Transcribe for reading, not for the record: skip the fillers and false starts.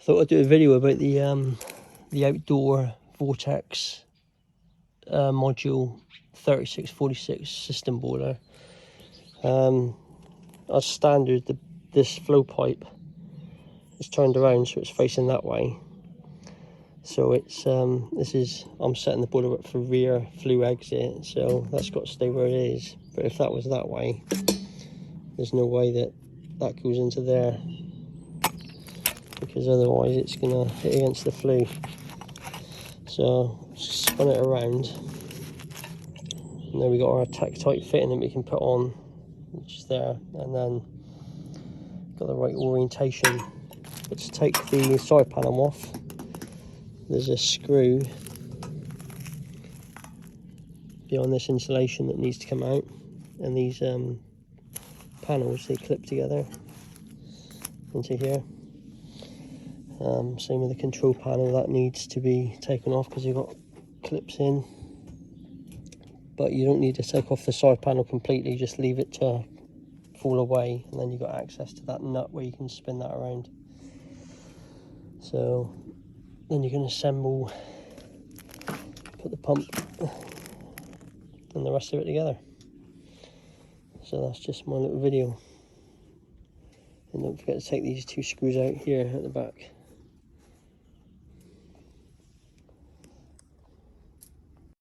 thought I'd do a video about the outdoor Vortex module 3646 system boiler. As standard, this flow pipe is turned around so it's facing that way. So it's I'm setting the boiler up for rear flue exit, so that's got to stay where it is. But if that was that way, there's no way that goes into there, because otherwise it's gonna hit against the flue. So just spun it around, and then we got our Tektite fitting that we can put on, which is there, and then got the right orientation. But to take the side panel off, there's a screw behind this insulation that needs to come out, and these panels, they clip together into here. Same with the control panel, that needs to be taken off because you've got clips in. But you don't need to take off the side panel completely, just leave it to fall away, and then you've got access to that nut where you can spin that around. So then you can assemble, put the pump and the rest of it together. So that's just my little video. And don't forget to take these two screws out here at the back.